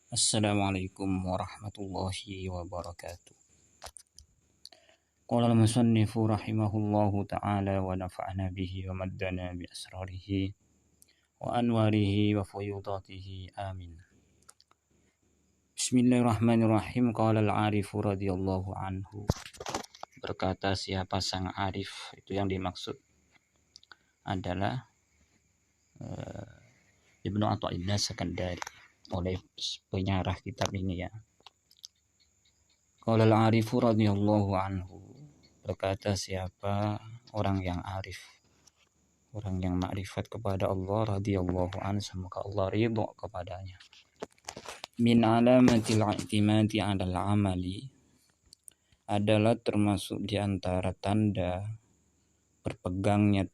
Assalamualaikum warahmatullahi wabarakatuh. Qala al-musannifu rahimahullahu ta'ala wa nafa'na bihi wa maddana bi asrarihi wa anwarihi wa fuyudatihi amin. Bismillahirrahmanirrahim. Qala al-arifu radhiyallahu anhu. Berkata siapa sang arif, itu yang dimaksud adalah Ibnu Athaillah Sekandari, oleh penyarah kitab ini ya. Qala al-arifu radhiyallahu anhu, berkata siapa orang yang arif, orang yang makrifat kepada Allah radhiyallahu anhu, semoga Allah ridha kepadanya. Min alamatil i'timadi 'alal amali, adalah termasuk di antara tanda berpegangnya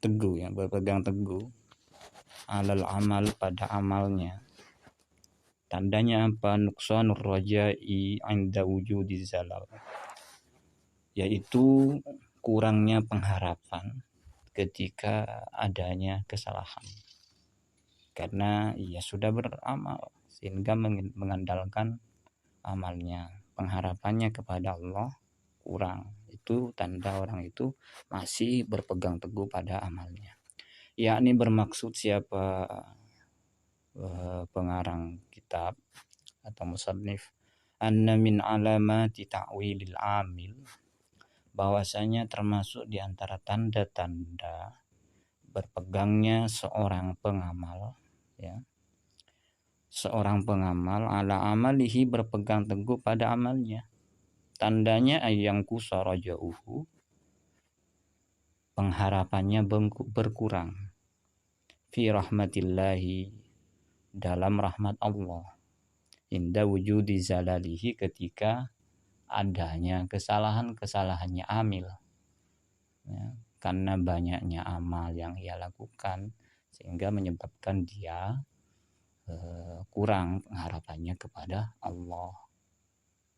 teguh ya, berpegang teguh 'alal amal, pada amalnya. Tandanya apa? Nuqsanur raja'i 'inda wujudi zalal, yaitu kurangnya pengharapan ketika adanya kesalahan, karena ia sudah beramal sehingga mengandalkan amalnya, pengharapannya kepada Allah kurang. Itu tanda orang itu masih berpegang teguh pada amalnya. Yakni bermaksud siapa pengarang kitab atau musannif, anna min alamati ta'wilil amil, bahwasanya termasuk di antara tanda-tanda berpegangnya seorang pengamal ya, seorang pengamal ala amalihi, berpegang teguh pada amalnya. Tandanya ayang kusarajauhu, pengharapannya berkurang, fi rahmatillahi, dalam rahmat Allah, inda wujudi zalalihi, ketika adanya kesalahannya amil ya, karena banyaknya amal yang ia lakukan sehingga menyebabkan dia kurang pengharapannya kepada Allah.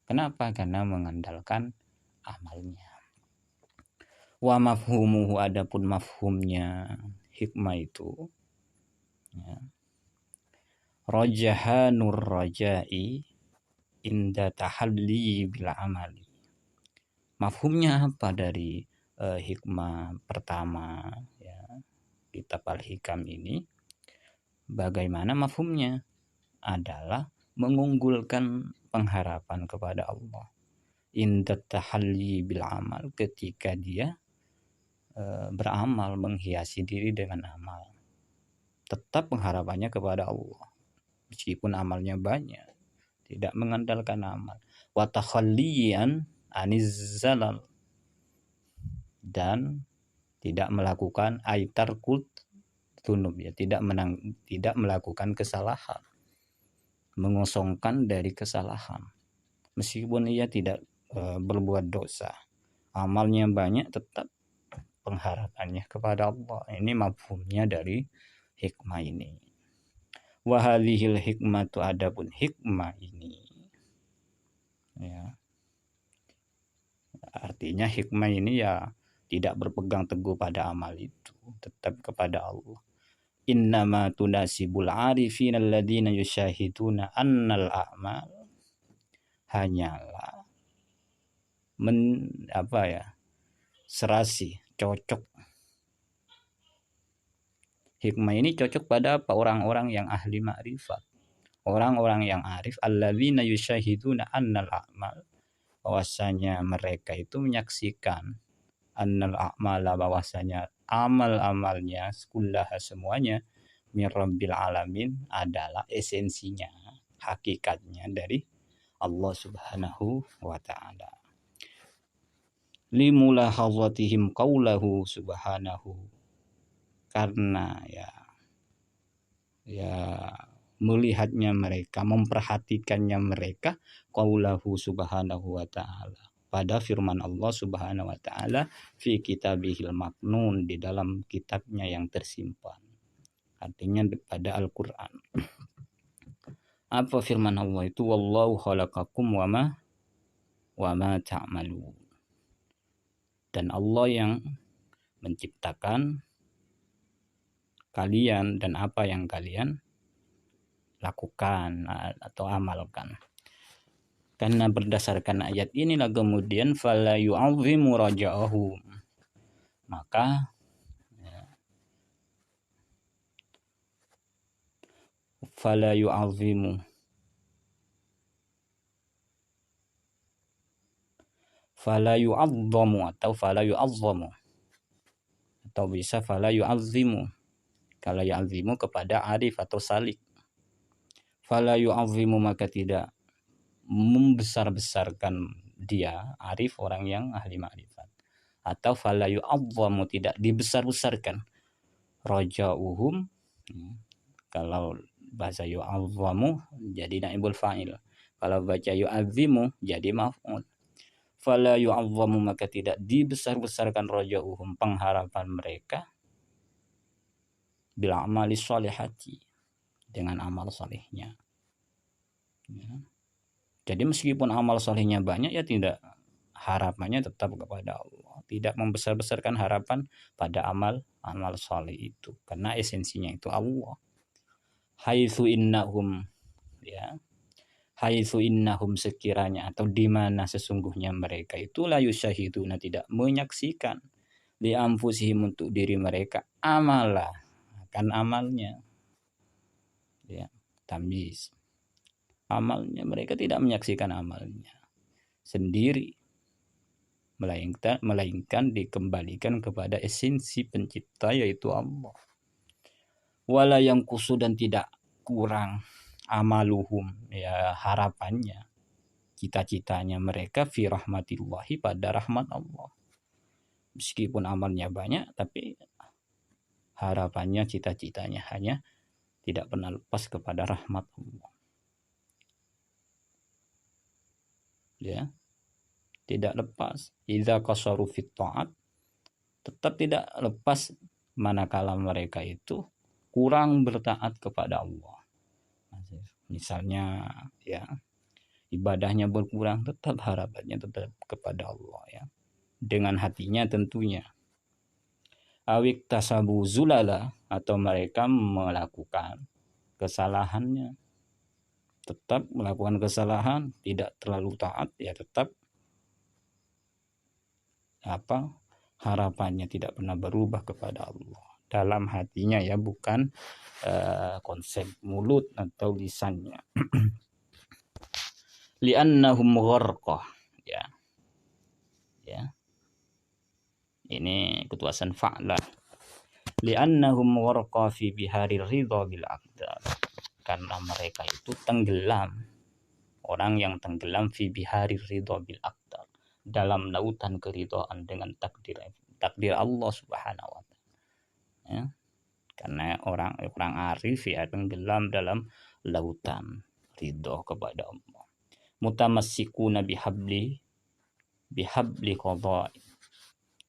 Kenapa? Karena mengandalkan amalnya. Wa mafhumuhu, adapun mafhumnya hikmah itu ya, rajaha nur rajai inda tahalli bil amali. Mafhumnya apa dari hikmah pertama ya, kitab Al-Hikam ini? Bagaimana mafhumnya? Adalah mengunggulkan pengharapan kepada Allah inda tahalli bil amal, ketika dia beramal, menghiasi diri dengan amal, tetap pengharapannya kepada Allah meskipun amalnya banyak, tidak mengandalkan amal. Wa takhalliyan aniz zalal, dan tidak melakukan aitarkut tunub ya, tidak melakukan kesalahan, mengosongkan dari kesalahan meskipun ia tidak berbuat dosa, amalnya banyak, tetap pengharapannya kepada Allah. Ini mafhumnya dari hikmah ini. Wa hadhil hikmatu, adapun hikmah ini ya, artinya hikmah ini ya tidak berpegang teguh pada amal itu, tetap kepada Allah. Innama tunasibul arifin alladzina yusyahiduna annal a'mal, hanyalah serasi, cocok. Hikmah ini cocok pada apa? Orang-orang yang ahli makrifat, orang-orang yang arif, alladzina yusyahiduna annal a'mal, bahwasanya mereka itu menyaksikan annal a'mala, bahwasanya amal-amalnya kullaha, semuanya, mir rabbil alamin, adalah esensinya, hakikatnya dari Allah Subhanahu wa ta'ala. Limulahazatihim qaulahu subhanahu, karena ya melihatnya mereka, memperhatikannya mereka, qaulahu subhanahu wa ta'ala, pada firman Allah Subhanahu wa ta'ala, fi kitabihil maknun, di dalam kitabnya yang tersimpan, artinya pada Al-Quran. Apa firman Allah itu? Wallahu khalaqakum wa ma ta'malun, dan Allah yang menciptakan kalian dan apa yang kalian lakukan atau amalkan. Karena berdasarkan ayat inilah kemudian fala yu'azzimu raja'ahu, maka fala yu'azzimu atau fala yu'azzamu atau bisa fala yu'azzimu. Kalau yu'azzimu kepada arif atau salik. Fala yu'azzimu maka tidak membesar-besarkan dia, arif orang yang ahli ma'rifat. Atau fala yu'azzamu tidak dibesar-besarkan. Raja'uhum, kalau bahasa yu'azzamu jadi naibul fa'il. Kalau baca yu'azzimu jadi maf'ul. Fala yu'azzamu maka tidak dibesar-besarkan raja'uhum, pengharapan mereka, bil amali sholihati, dengan amal solehnya. Ya. Jadi meskipun amal solehnya banyak, ya tidak, harapannya tetap kepada Allah, tidak membesar-besarkan harapan pada amal soleh itu, karena esensinya itu Allah. Haitsu innahum, ya, haitsu innahum sekiranya atau di mana sesungguhnya mereka itu la yusyahiduna tidak menyaksikan li anfusihim untuk diri mereka amalah, akan amalnya, ya, tamyiz, amalnya mereka tidak menyaksikan amalnya sendiri, melainkan dikembalikan kepada esensi pencipta yaitu Allah. Wala yang kusu dan tidak kurang amaluhum, ya, harapannya, cita-citanya mereka fi rahmatillahi, pada rahmat Allah. Meskipun amalnya banyak, tapi harapannya, cita-citanya hanya tidak pernah lepas kepada rahmat Allah. Ya, tidak lepas. Idza qasaru fit ta'at, tetap tidak lepas manakala mereka itu kurang bertaat kepada Allah. Misalnya, ya, ibadahnya berkurang, tetap harapannya tetap kepada Allah, ya, dengan hatinya tentunya. Awik tasabu zulala, atau mereka melakukan kesalahannya, tetap melakukan kesalahan, tidak terlalu taat, ya tetap harapannya tidak pernah berubah kepada Allah dalam hatinya, ya, bukan konsep mulut atau lisannya. Li'annahum gharqah, ya, ya, ini ketuasan fa'la. Li'annahum gharqa fi biharir ridha bil aqdar, karena mereka itu tenggelam, orang yang tenggelam fi biharir ridha bil aqdar, dalam lautan keridhaan dengan takdir Allah Subhanahu wa taala, ya. Karena orang arif, ya, tenggelam dalam lautan ridha kepada Allah. Mutamassikuna bihabli qada,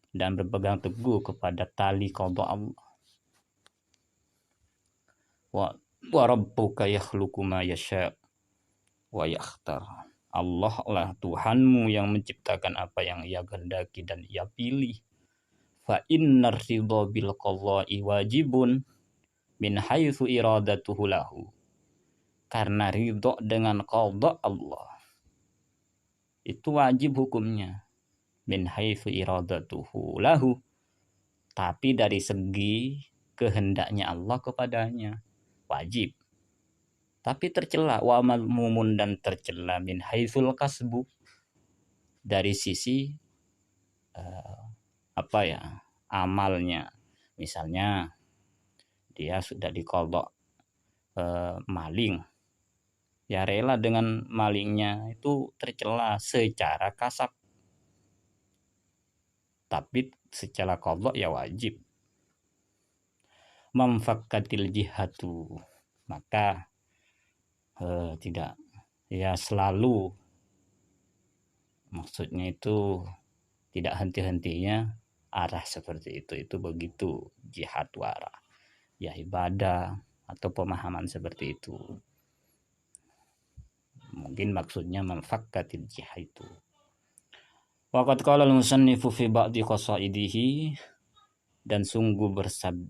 dan berpegang teguh kepada tali qada Allah. Wa rabbuka yakhluqu ma yasha wa yakhtar. Allah lah Tuhanmu yang menciptakan apa yang Ia kehendaki dan Ia pilih. Fa innar ridha bil qada'i wajibun min haitsu iradatuhu lahu. Karena ridha dengan qada Allah itu wajib hukumnya, min haitsu iradatuhu lahu, tapi dari segi kehendaknya Allah kepadanya wajib. Tapi tercela, wa malmumun, dan tercela min haitsul kasbu, dari sisi amalnya. Misalnya dia sudah diqadha maling, ya rela dengan malingnya, itu tercela secara kasab, tapi secara qadha ya wajib. Mamfakatil jihatu, maka tidak, ya, selalu, maksudnya itu tidak henti-hentinya arah seperti itu begitu jihad wara, ya, ibadah atau pemahaman seperti itu. Mungkin maksudnya mamfakatil jihad itu. Waqad qala al-musannifu fi ba'di qasaidihi, Dan sungguh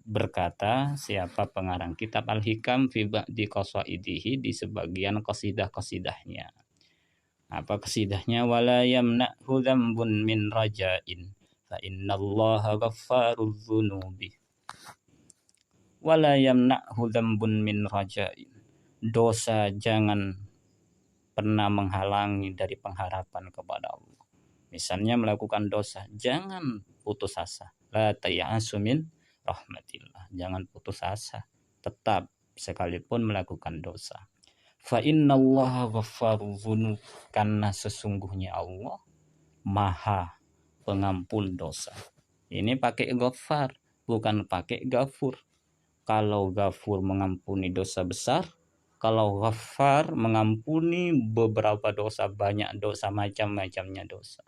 berkata siapa pengarang kitab Al-Hikam fi ba'di qasaidihi di sebagian qasidah-qasidahnya. Apa qasidahnya? Wala yamna'hu dzambun min raja'in fa innallaha ghaffarudz dzunubi. Wala yamna'hu dzambun min raja'in. Dosa jangan pernah menghalangi dari pengharapan kepada Allah. Misalnya melakukan dosa, jangan putus asa. La ta'yasu min rahmatillah. Jangan putus asa. Tetap sekalipun melakukan dosa. Fa innallaha ghaffarudz dzunub. Karena sesungguhnya Allah Maha pengampun dosa. Ini pakai ghaffar, bukan pakai ghafur. Kalau ghafur mengampuni dosa besar, kalau ghaffar mengampuni beberapa dosa, banyak dosa, macam-macamnya dosa.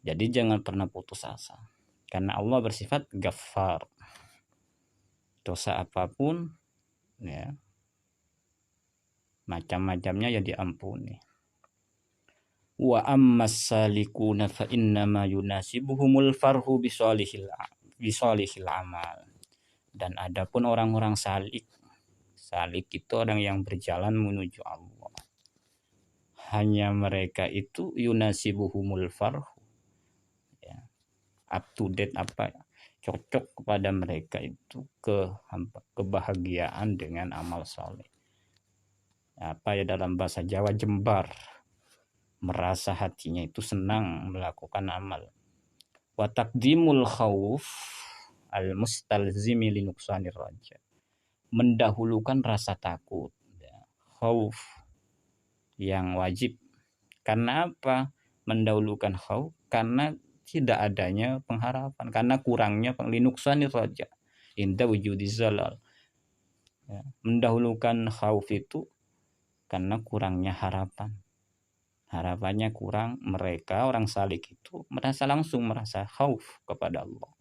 Jadi jangan pernah putus asa. Karena Allah bersifat ghaffar. Dosa apapun ya, macam-macamnya ya diampuni. Wa ammas salikuna fa innama yunasibuhumul farhu bisolihil amal. Dan adapun orang-orang salik itu orang yang berjalan menuju Allah. Hanya mereka itu yunasibuhumul farhu, ya, up to date, cocok kepada mereka itu kebahagiaan dengan amal soleh. Dalam bahasa Jawa jembar, merasa hatinya itu senang melakukan amal. Wa taqdimul khauf al mustalzimi li nuqsanir raja. Mendahulukan rasa takut, khauf yang wajib. Karena apa? Mendahulukan khauf karena tidak adanya pengharapan, karena kurangnya linuqsanir raja inda wujudi zalal. Ya, mendahulukan khauf itu karena kurangnya harapan. Harapannya kurang, mereka orang salik itu langsung merasa khauf kepada Allah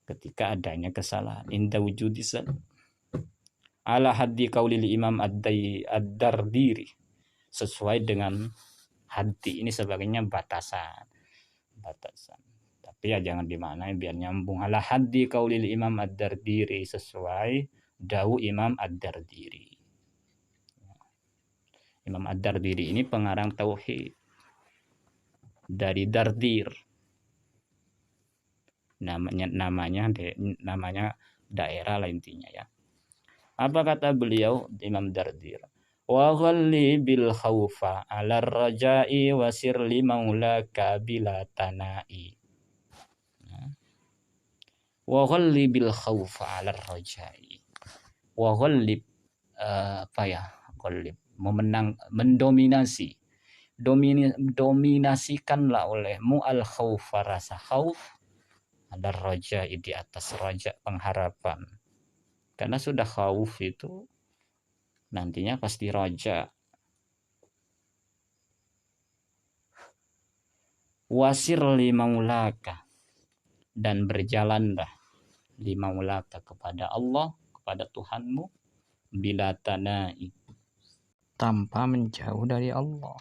ketika adanya kesalahan. Inda wujudi zalal. Ala haddi qaulil Imam Ad-Dardiri, sesuai dengan haddi ini sebagainya batasan. Tapi ya jangan dimaknai biar nyambung. Ala haddi qaulil Imam Ad-Dardiri, sesuai dawu Imam Ad-Dardiri. Imam Ad-Dardiri ini pengarang tauhid dari Dardir. Namanya daerah lah intinya ya. Apa kata beliau Imam Dardir? Wa ghalli bil khaufa 'ala raja'i wasir li maulaka bila tana'i. Wa ghalli bil khaufa 'ala raja'i. Wa ghalli mendominasi. Dominasikanlah olehmu al khaufa, rasa khauf, 'ala raja'i, di atas raja, pengharapan. Karena sudah khauf itu nantinya pasti raja. Wasir li maulaka, dan berjalanlah li maulaka, kepada Allah, kepada Tuhanmu, bila tanai, tanpa menjauh dari Allah.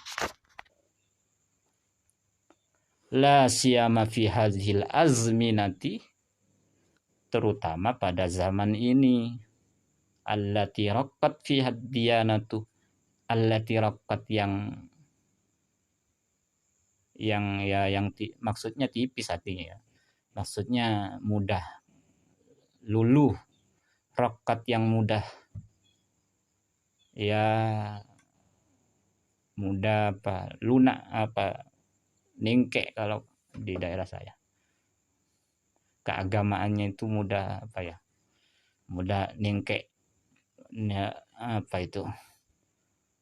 La siyama fi hadhil azminati, terutama pada zaman ini. Allati raqqat fi haddiyanatu, allati raqqat maksudnya tipis artinya ya. Maksudnya mudah luluh, raqqat yang mudah, ya mudah lunak ningkek kalau di daerah saya. Keagamaannya itu mudah mudah ningkek,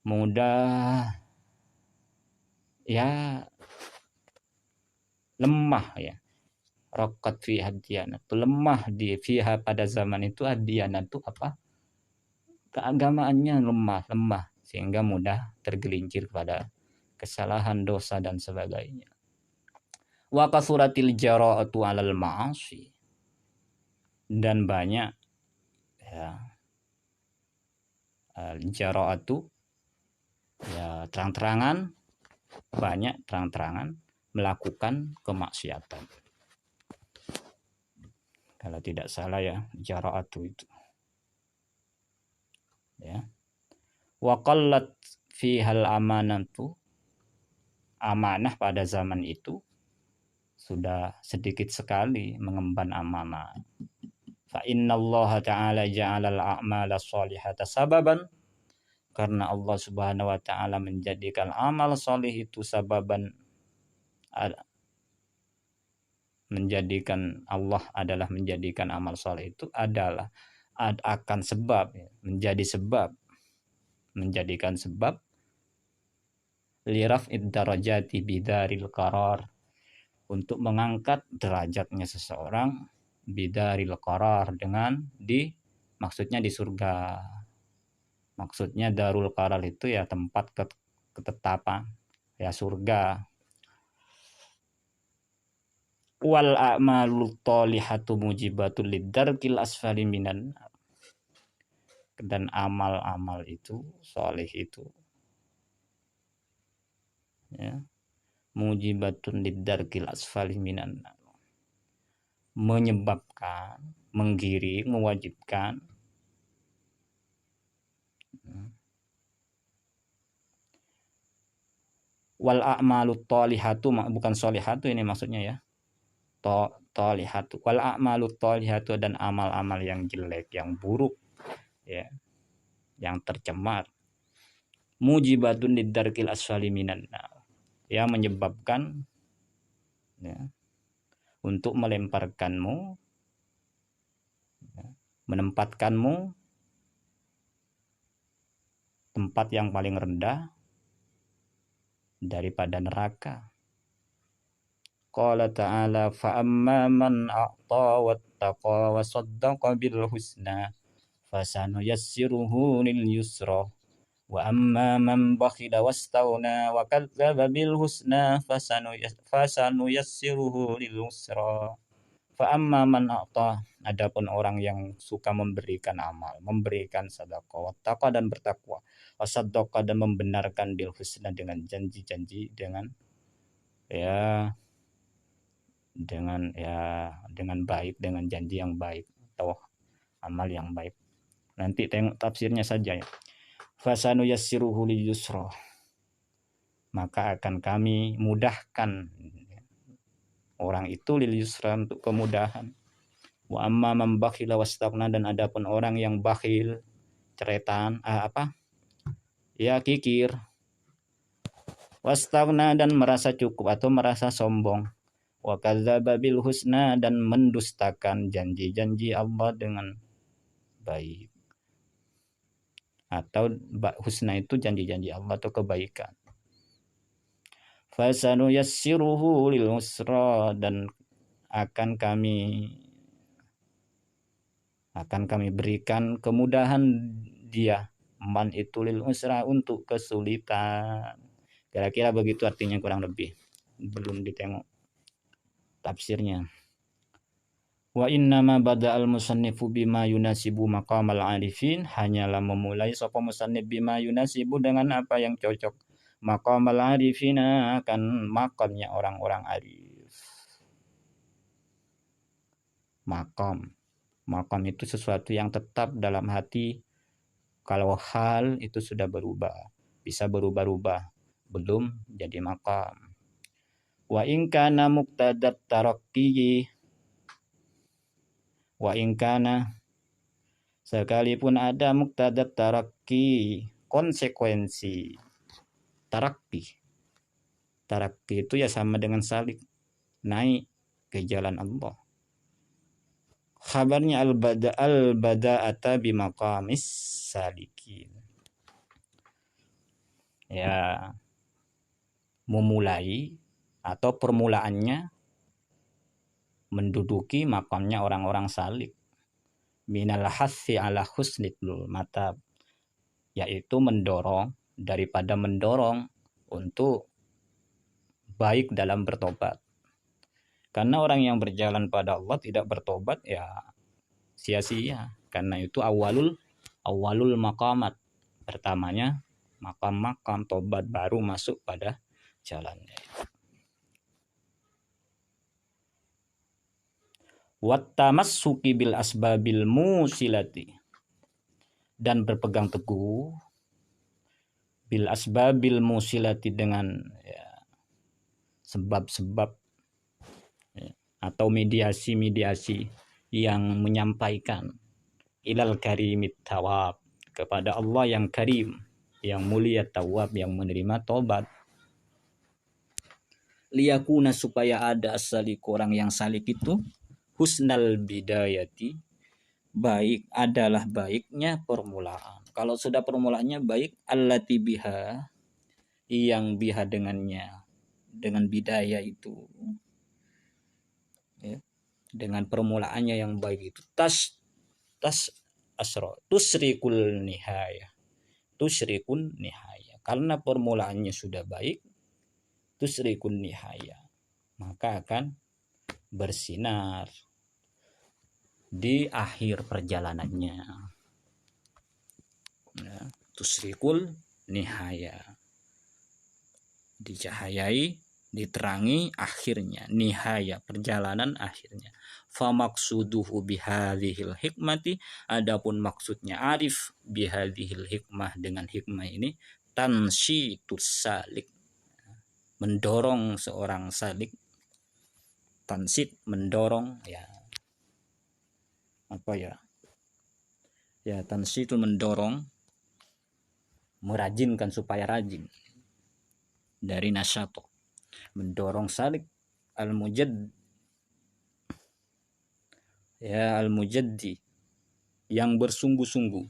mudah ya lemah ya. Raqqat fi hadiyanatu, lemah di fiha, pada zaman itu hadiyanatu keagamaannya lemah sehingga mudah tergelincir pada kesalahan, dosa dan sebagainya. Wa kasuratil jara'atu 'alal ma'asi, dan banyak ya jara'atu ya terang-terangan, banyak terang-terangan melakukan kemaksiatan. kalau tidak salah ya, jara'atu itu ya. Wa qallat fihal amanatu, amanah pada zaman itu sudah sedikit sekali mengemban amanah. Fa innallaha ta'ala ja'alal a'mala sholihata sababan, karena Allah Subhanahu wa taala menjadikan amal soleh itu sababan, menjadikan Allah adalah menjadikan amal soleh itu adalah akan sebab, menjadi sebab, menjadikan sebab liraf'id darajati bidaril qarar, untuk mengangkat derajatnya seseorang bidaril qarar, dengan maksudnya di surga. Maksudnya darul qarar itu ya tempat ketetapan, ya surga. Wal a'malu tholihatu mujibatul lidarkil asfali minan, dan amal-amal itu soleh itu ya, mujibatun lidarkil asfali minan, menyebabkan, menggiring, mewajibkan wal a'malu tholihatu, bukan solihatu ini maksudnya ya, tholihatu, wal a'malu tholihatu, dan amal-amal yang jelek, yang buruk ya, yang tercemar, mujibatun lidarkil asfali minan, ya menyebabkan ya, untuk melemparkanmu, ya, menempatkanmu tempat yang paling rendah daripada neraka. Qala ta'ala fa amma man a'ta wattaqa wa saddaqa bil husna fasanuyassiruhu lil yusra wa amma man bakhila wastaghna wa kadzdzaba bil husna fasanuyassiruhu lil usra. Fa amma man a'ta, adapun orang yang suka memberikan amal, memberikan sedekah, wattaqa dan bertakwa, wasaddaqa dan membenarkan bil husna dengan janji-janji, dengan baik, dengan janji yang baik atau amal yang baik. Nanti tengok tafsirnya saja ya. Fasanu yassiruhu lil yusra, maka akan kami mudahkan orang itu lil yusra, untuk kemudahan. Wa amma man bakhila wastaghna, dan adapun orang yang bakhil, ceretan, kikir, wastaghna dan merasa cukup atau merasa sombong, wa kadzdzaba bil husna dan mendustakan janji-janji Allah dengan baik, atau husna itu janji-janji Allah atau kebaikan. Fasanu yassiruhu lil usra, dan akan kami berikan kemudahan dia, man itu lil usra, untuk kesulitan. Kira-kira begitu artinya kurang lebih, belum ditengok tafsirnya. Wa innama bada'al musannifu bima yunasibu maqamal arifin, hanyalah memulai sapa musannif bima yunasibu, dengan apa yang cocok, maqamal arifina, akan makamnya orang-orang arif. Makam itu sesuatu yang tetap dalam hati. Kalau hal itu sudah berubah, bisa berubah-ubah, belum jadi makam. Wa in kana muqtadat tarakki, wa in kana, sekalipun ada muqtadat tarakki, konsekuensi tarakki. Tarakki itu ya sama dengan salik, naik ke jalan Allah. Khabarnya al-bada'ata bimaqamis salikin, ya memulai atau permulaannya menduduki makamnya orang-orang salik. Minal hassi ala husnil matab, yaitu mendorong, daripada mendorong untuk baik dalam bertobat. Karena orang yang berjalan pada Allah tidak bertobat ya sia-sia, karena itu awalul maqamat, pertamanya makam-makam, tobat baru masuk pada jalannya. wattamassuki bil asbabil musilati, dan berpegang teguh bil asbabil musilati, dengan sebab-sebab atau mediasi-mediasi yang menyampaikan ilal karimit tawab, kepada Allah yang karim, yang mulia, tawab, yang menerima tobat. Liyakuna, supaya ada salik, orang yang salik itu husnal bidayati, baik, adalah baiknya permulaan. Kalau sudah permulaannya baik, allati biha, yang biha dengannya, dengan bidaya itu, ya, dengan permulaannya yang baik itu, tas asro tusrikul nihaya, tusrikun nihaya, karena permulaannya sudah baik, tusrikun nihaya, maka akan bersinar di akhir perjalanannya. Ya, tusrikul nihaya, dicahayai, diterangi akhirnya, nihaya, perjalanan akhirnya. Famaksuduhu bihadhil hikmati, adapun maksudnya arif bihadhil hikmah, dengan hikmah ini, tansyitus salik, mendorong seorang salik. Tansit, mendorong, ya apa ya, ya tansit itu mendorong, merajinkan supaya rajin, dari nasyato, mendorong salik, al-mujaddi, yang bersungguh-sungguh,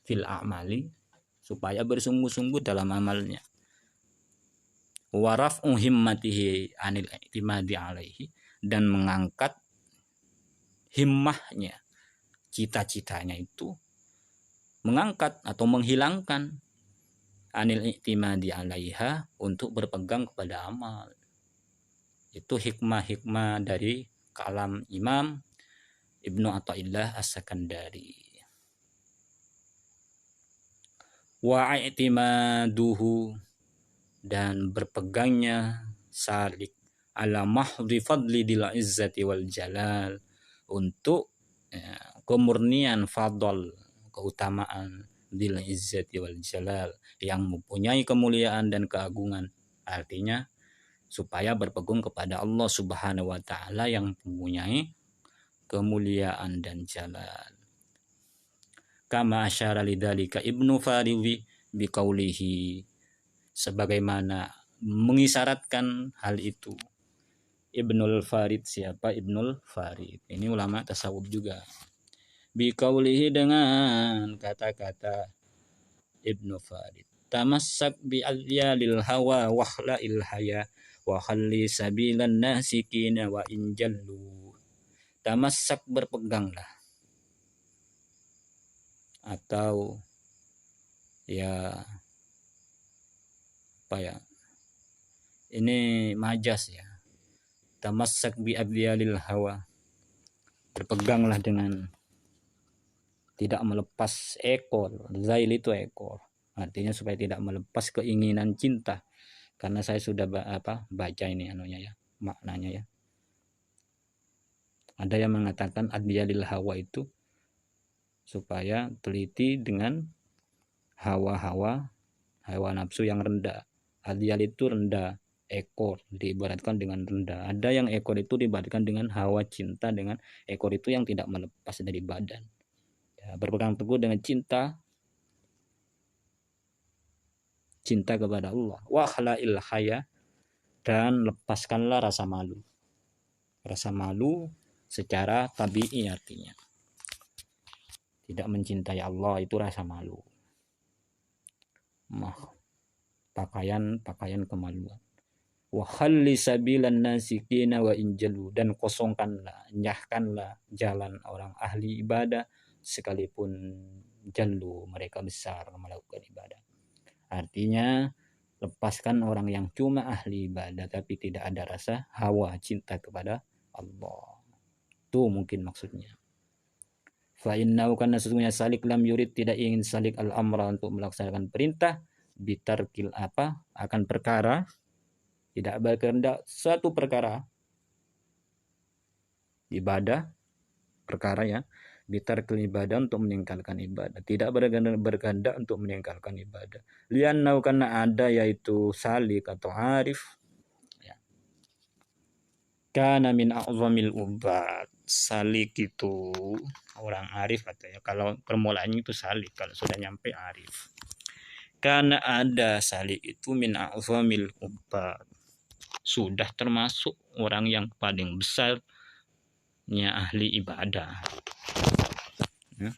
fil a'mali, supaya bersungguh-sungguh dalam amalnya, waraf'u himmatihi anil i'timadi alaihi, dan mengangkat himmahnya, cita-citanya itu, mengangkat atau menghilangkan anil i'timadi alaiha, untuk berpegang kepada amal. Itu hikmah-hikmah dari kalam Imam Ibnu Athaillah As-Sakandari. Wa i'timaduhu, dan berpegangnya salik, ala mahdhi fadli dil izzati wal jalal, untuk kemurnian fadl, keutamaan, dil izzati wal jalal, yang mempunyai kemuliaan dan keagungan. Artinya supaya berpegang kepada Allah Subhanahu wa taala yang mempunyai kemuliaan dan jalal. Kama asyara lidzalika Ibnu Farid biqaulihi, sebagaimana mengisyaratkan hal itu Ibnul Farid. Siapa Ibnul Farid? Ini ulama tasawuf juga. Biqaulihi, dengan kata-kata Ibnu Farid, tamassak bi alyalil hawa wakhla'il haya wa khalli sabilan nasikina wa injallu. Tamassak, berpeganglah, atau ya apa ya, ini majas ya, tamassak bi abyalil hawa, berpeganglah dengan tidak melepas ekor. Zail itu ekor, artinya supaya tidak melepas keinginan cinta. Karena saya sudah baca ini anunya ya, maknanya ya. Ada yang mengatakan abyalil hawa itu supaya teliti dengan hawa nafsu yang rendah. Adyal itu rendah, ekor diibaratkan dengan rendah. Ada yang ekor itu diibaratkan dengan hawa cinta, dengan ekor itu yang tidak melepas dari badan. Ya, berpegang teguh dengan cinta kepada Allah. Wa khala'il haya, dan lepaskanlah rasa malu. Rasa malu secara tabi'i, artinya tidak mencintai Allah itu rasa malu. Pakaian kemaluan. Wa khalli sabilan nasikina wa injalu, dan kosongkanlah, nyahkanlah jalan orang ahli ibadah, sekalipun jallu, mereka besar melakukan ibadah. Artinya lepaskan orang yang cuma ahli ibadah tapi tidak ada rasa hawa cinta kepada Allah. Itu mungkin maksudnya. Fa innahu, karena sesungguhnya salik lam yurid, tidak ingin salik al-amra, untuk melaksanakan perintah, bitarkil akan perkara, tidak berkehendak suatu perkara ibadah, perkara ya, bitarkil ibadah, untuk meninggalkan ibadah, tidak berkehendak untuk meninggalkan ibadah. Liannau, karena ada yaitu salik atau arif ya. Kana min a'zamil ubad, salik itu orang arif katanya, kalau permulaannya itu salik, kalau sudah nyampe arif. Karena ada salik itu min a'zamil ubad, sudah termasuk orang yang paling besarnya ahli ibadah ya.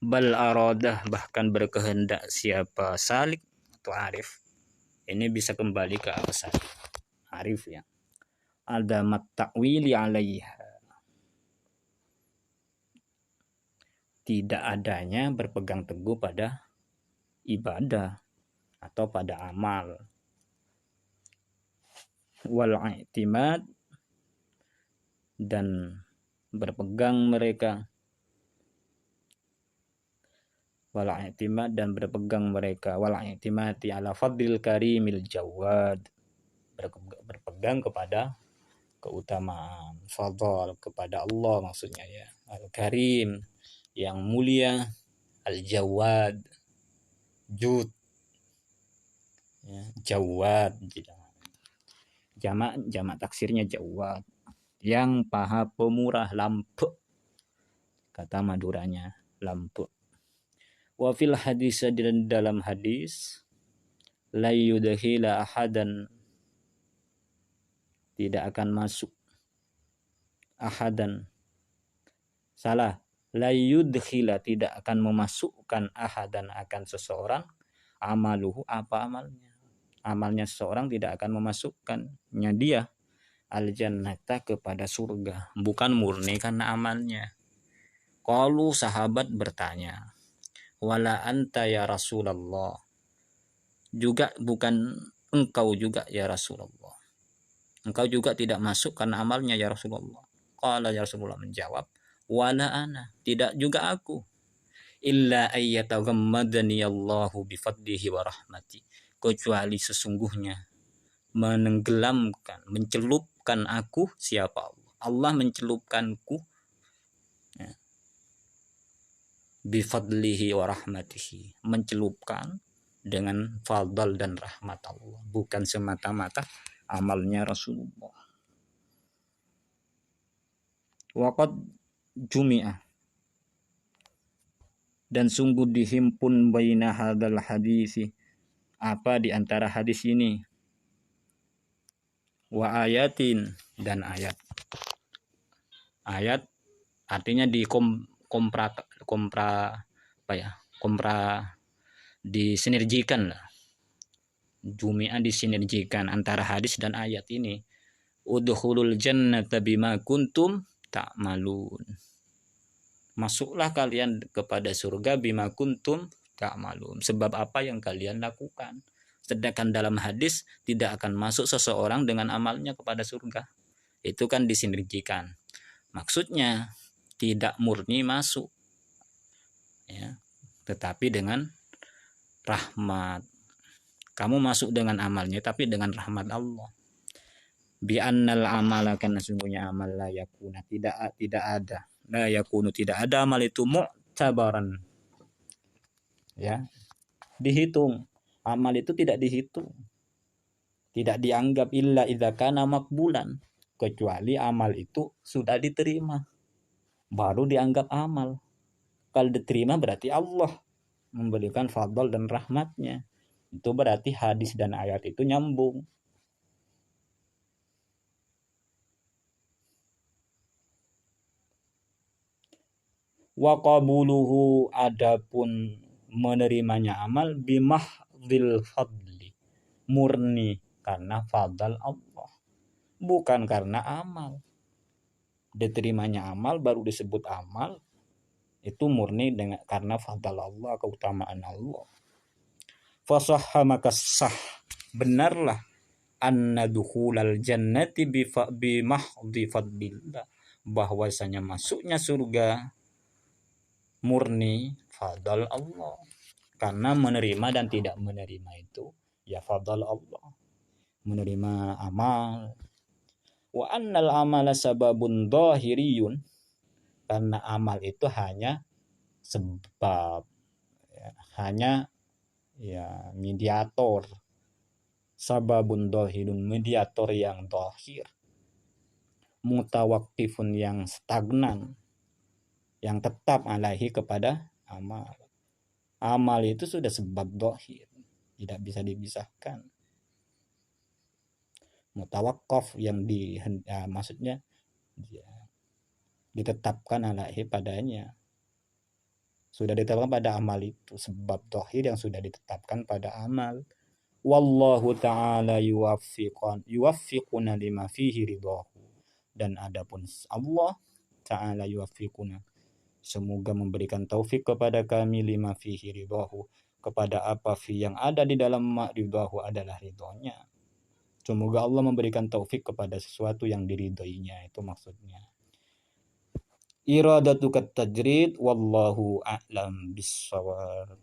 Bal aradah, bahkan berkehendak siapa salik atau arif, ini bisa kembali ke apa salik arif ya, ada ta'wili alaiha, tidak adanya berpegang teguh pada ibadah atau pada amal, wal i'timad, dan berpegang mereka, wal i'timad, dan berpegang mereka, wal i'timati ala fadlil karimil jawad, berpegang kepada keutamaan fadl kepada Allah, maksudnya ya, al-karim yang mulia, al-jawad jud ya, jawad jamak taksirnya jawad, yang paha pemurah, lampu kata Maduranya, lampu. Wa fil hadis, dalam hadis, la yudkhila ahadan, tidak akan masuk, ahadan salah, la yudkhila, tidak akan memasukkan, ahadan, akan seseorang, amaluhu, apa amalnya seseorang tidak akan memasukkannya dia, al-jannata, kepada surga, bukan murni karena amalnya. Qalu, sahabat bertanya, wala anta ya Rasulullah, juga bukan engkau juga ya Rasulullah, engkau juga tidak masuk karena amalnya ya Rasulullah. Qala, ya Rasulullah menjawab, wala ana, tidak juga aku, illa ayyataghammadani Allahu bifadlihi wa rahmati, kecuali sesungguhnya menenggelamkan, mencelupkan aku, siapa Allah, Allah mencelupkanku ya, bifadlihi wa rahmatihi, mencelupkan dengan fadl dan rahmat Allah, bukan semata-mata amalnya Rasulullah. Waqad jumi'ah, dan sungguh dihimpun, baina hadzal hadisi, apa di antara hadis ini, wa ayatin, dan ayat. Ayat artinya di kompra apa ya, kompra, disinergikan lah, jumi'ah disinergikan antara hadis dan ayat ini. Udkhulul jannata bima kuntum ta'malun, masuklah kalian kepada surga, bima kuntum ta'malun, sebab apa yang kalian lakukan. Sedangkan dalam hadis tidak akan masuk seseorang dengan amalnya kepada surga, itu kan disinergikan, maksudnya tidak murni masuk ya, tetapi dengan rahmat. Kamu masuk dengan amalnya tapi dengan rahmat Allah. Bi annal amala, karena sungguhnya amal, la yakuna, tidak ada, la yakunu, tidak ada amal itu, mu'tabaran ya, dihitung, amal itu tidak dihitung, tidak dianggap, illa idza kana makbulan, kecuali amal itu sudah diterima baru dianggap amal. Kalau diterima berarti Allah memberikan fadl dan rahmatnya, itu berarti hadis dan ayat itu nyambung. Wa qabuluhu, adapun menerimanya amal, bimahdil fadli, murni karena fadl Allah, bukan karena amal. Diterimanya amal baru disebut amal, itu murni dengan karena fadl Allah, keutamaan Allah. Fasahha, maka sah, benarlah, anna dukhulal jannati bimahdi fadlillah, bahwasanya masuknya surga murni fadl Allah, karena menerima dan tidak menerima itu ya fadl Allah, menerima amal. Wa annal amala sababun dhahiriyun, karena amal itu hanya sebab, ya, hanya ya mediator. Sababun dhahirun, mediator yang dhahir. Mutawaqqifun, yang stagnan, yang tetap alaihi, kepada amal. Amal itu sudah sebab dhahir, tidak bisa dipisahkan. Mutawaqqaf yang maksudnya ya, ditetapkan alaihi, padanya. Sudah ditetapkan pada amal itu, sebab dhahir yang sudah ditetapkan pada amal. Wallahu ta'ala yuwaffiquna lima fihi ridahu. Dan adapun Allah ta'ala yuwaffiquna, semoga memberikan taufik kepada kami, lima fihi ridahu, kepada apa yang ada di dalam ridahu adalah ridhonya. Semoga Allah memberikan taufik kepada sesuatu yang diridhoinya, itu maksudnya. Iradatu tajrid, wallahu a'lam bissawab.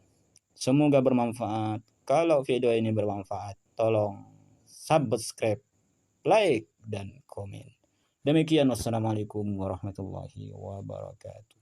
Semoga bermanfaat. Kalau video ini bermanfaat, tolong subscribe, like, dan komen. Demikian, wassalamualaikum warahmatullahi wabarakatuh.